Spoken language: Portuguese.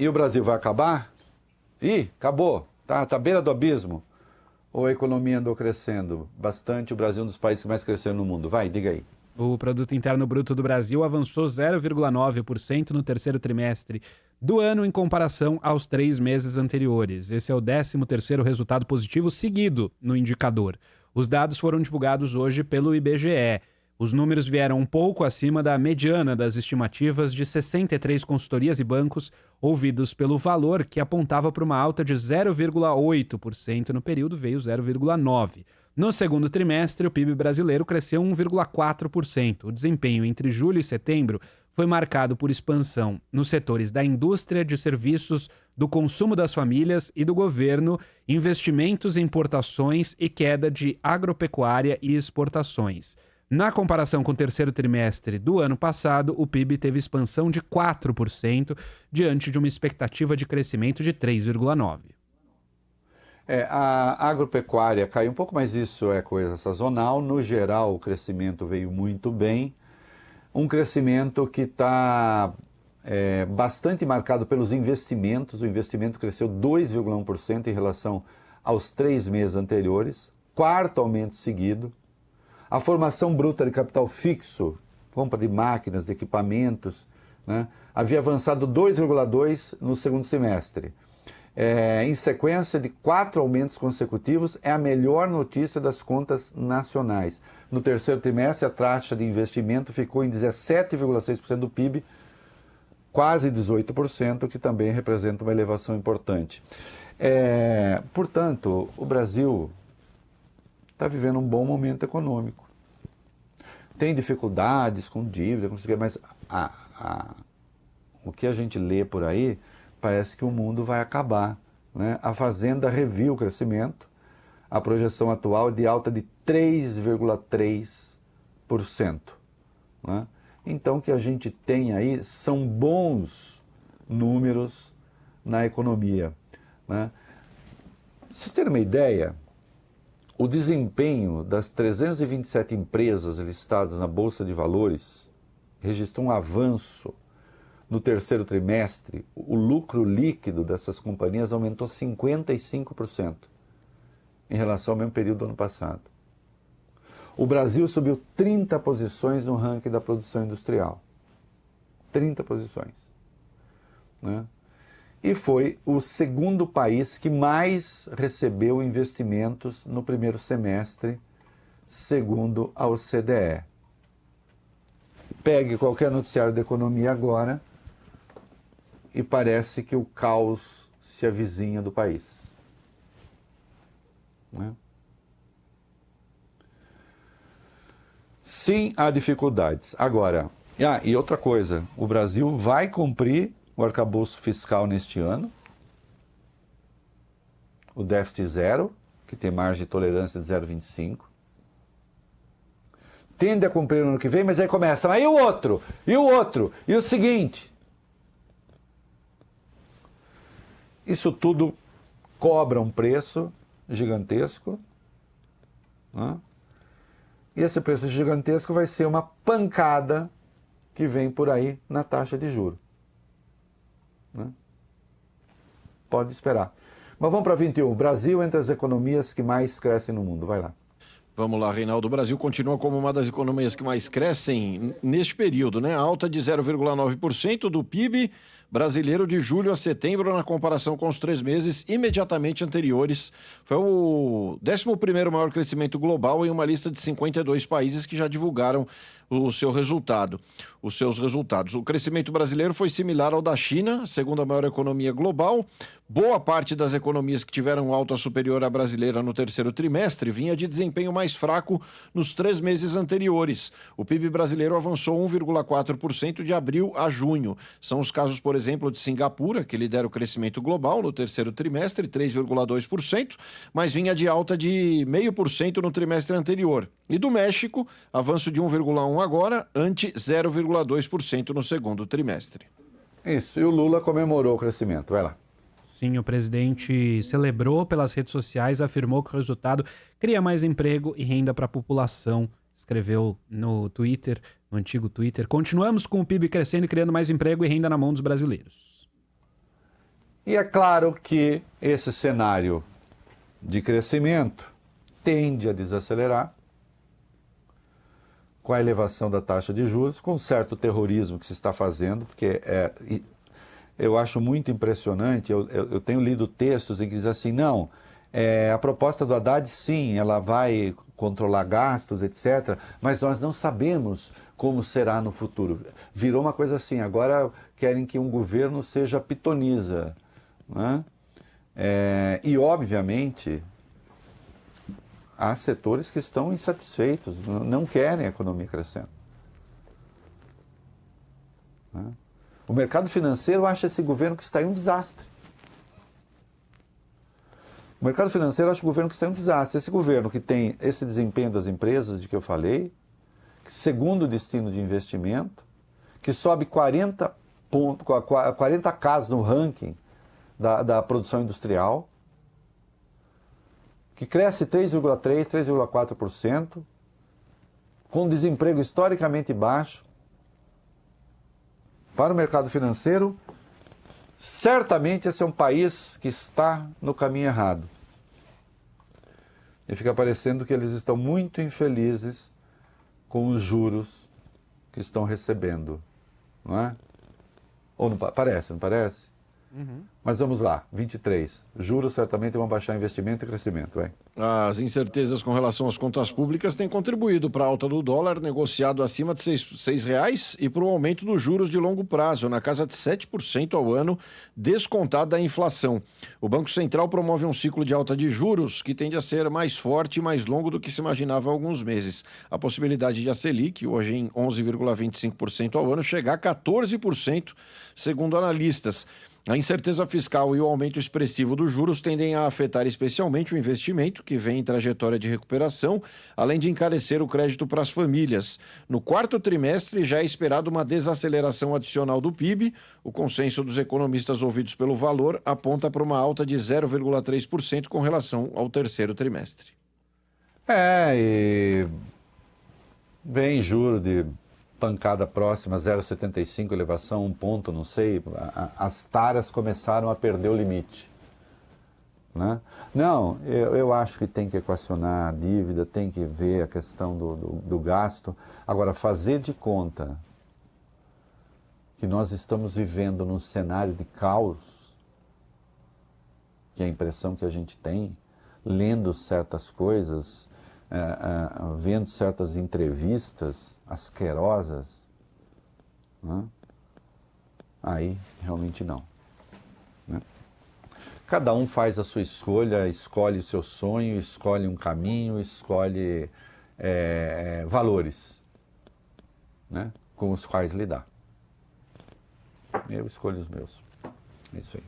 E o Brasil vai acabar? Ih, acabou. Tá à beira do abismo. Ou a economia andou crescendo bastante? O Brasil é um dos países que mais cresceram no mundo. Vai, diga aí. O Produto Interno Bruto do Brasil avançou 0,9% no terceiro trimestre do ano em comparação aos 3 meses anteriores. Esse é o 13º resultado positivo seguido no indicador. Os dados foram divulgados hoje pelo IBGE. Os números vieram um pouco acima da mediana das estimativas de 63 consultorias e bancos ouvidos pelo Valor, que apontava para uma alta de 0,8% no período, veio 0,9%. No segundo trimestre, o PIB brasileiro cresceu 1,4%. O desempenho entre julho e setembro foi marcado por expansão nos setores da indústria, de serviços, do consumo das famílias e do governo, investimentos em importações e queda de agropecuária e exportações. Na comparação com o terceiro trimestre do ano passado, o PIB teve expansão de 4%, diante de uma expectativa de crescimento de 3,9%. A agropecuária caiu um pouco, mas isso é coisa sazonal. No geral, o crescimento veio muito bem. Um crescimento que está bastante marcado pelos investimentos. O investimento cresceu 2,1% em relação aos 3 meses anteriores. Quarto aumento seguido. A formação bruta de capital fixo, compra de máquinas, de equipamentos, né, havia avançado 2,2% no segundo semestre. Em sequência de 4 aumentos consecutivos, é a melhor notícia das contas nacionais. No terceiro trimestre, a taxa de investimento ficou em 17,6% do PIB, quase 18%, que também representa uma elevação importante. Portanto, o Brasil está vivendo um bom momento econômico. Tem dificuldades com dívida, mas o que a gente lê por aí parece que o mundo vai acabar, né? A Fazenda reviu o crescimento, a projeção atual é de alta de 3,3%. Né? Então, o que a gente tem aí são bons números na economia. Né? Vocês terem uma ideia, o desempenho das 327 empresas listadas na Bolsa de Valores registrou um avanço no terceiro trimestre. O lucro líquido dessas companhias aumentou 55% em relação ao mesmo período do ano passado. O Brasil subiu 30 posições no ranking da produção industrial. 30 posições. Né? E foi o segundo país que mais recebeu investimentos no primeiro semestre, segundo a OCDE. Pegue qualquer noticiário da economia agora e parece que o caos se avizinha do país. Né? Sim, há dificuldades. Agora, e outra coisa, o Brasil vai cumprir o arcabouço fiscal neste ano, o déficit zero, que tem margem de tolerância de 0,25. Tende a cumprir no ano que vem, mas aí começa, mas e o outro? E o outro? E o seguinte? Isso tudo cobra um preço gigantesco, né? E esse preço gigantesco vai ser uma pancada que vem por aí na taxa de juros. Né? Pode esperar. Mas vamos para 21. Brasil entre as economias que mais crescem no mundo. Vai lá. Vamos lá, Reinaldo. O Brasil continua como uma das economias que mais crescem neste período, né? Alta de 0,9% do PIB brasileiro de julho a setembro na comparação com os 3 meses imediatamente anteriores. Foi o 11º maior crescimento global em uma lista de 52 países que já divulgaram os seus resultados. O crescimento brasileiro foi similar ao da China, segunda maior economia global. Boa parte das economias que tiveram alta superior à brasileira no terceiro trimestre vinha de desempenho mais fraco nos 3 meses anteriores. O PIB brasileiro avançou 1,4% de abril a junho. São os casos, por exemplo, de Singapura, que lidera o crescimento global no terceiro trimestre, 3,2%, mas vinha de alta de 0,5% no trimestre anterior. E do México, avanço de 1,1% agora, ante 0,2% no segundo trimestre. Isso, e o Lula comemorou o crescimento. Vai lá. Sim, o presidente celebrou pelas redes sociais, afirmou que o resultado cria mais emprego e renda para a população. Escreveu no Twitter, no antigo Twitter: continuamos com o PIB crescendo e criando mais emprego e renda na mão dos brasileiros. E é claro que esse cenário de crescimento tende a desacelerar com a elevação da taxa de juros, com certo terrorismo que se está fazendo, porque eu acho muito impressionante, eu tenho lido textos em que diz assim, não, a proposta do Haddad, sim, ela vai controlar gastos, etc., mas nós não sabemos como será no futuro. Virou uma coisa assim, agora querem que um governo seja pitonisa, né? E, obviamente, há setores que estão insatisfeitos, não querem a economia crescendo. Né? O mercado financeiro acha esse governo que está em um desastre. O mercado financeiro acha o governo que está em um desastre. Esse governo que tem esse desempenho das empresas de que eu falei, segundo destino de investimento, que sobe 40 casas no ranking da produção industrial, que cresce 3,3%, 3,4%, com desemprego historicamente baixo. Para o mercado financeiro, certamente esse é um país que está no caminho errado. E fica parecendo que eles estão muito infelizes com os juros que estão recebendo, não é? Ou não parece, não parece? Uhum. Mas vamos lá, 23. Juros certamente vão baixar investimento e crescimento, vai. As incertezas com relação às contas públicas têm contribuído para a alta do dólar, negociado acima de R$6, e para o aumento dos juros de longo prazo, na casa de 7% ao ano, descontado da inflação. O Banco Central promove um ciclo de alta de juros que tende a ser mais forte e mais longo do que se imaginava há alguns meses. A possibilidade de a Selic, hoje em 11,25% ao ano, chegar a 14%, segundo analistas. A incerteza fiscal e o aumento expressivo dos juros tendem a afetar especialmente o investimento, que vem em trajetória de recuperação, além de encarecer o crédito para as famílias. No quarto trimestre já é esperado uma desaceleração adicional do PIB. O consenso dos economistas ouvidos pelo Valor aponta para uma alta de 0,3% com relação ao terceiro trimestre. E vem juro de pancada próxima, 0,75, elevação 1 ponto, não sei, as taras começaram a perder o limite. Né? Não, eu acho que tem que equacionar a dívida, tem que ver a questão do gasto. Agora, fazer de conta que nós estamos vivendo num cenário de caos, que é a impressão que a gente tem, lendo certas coisas, vendo certas entrevistas asquerosas, né? Aí realmente não. Né? Cada um faz a sua escolha, escolhe o seu sonho, escolhe um caminho, escolhe valores, né? Com os quais lidar. Eu escolho os meus. É isso aí.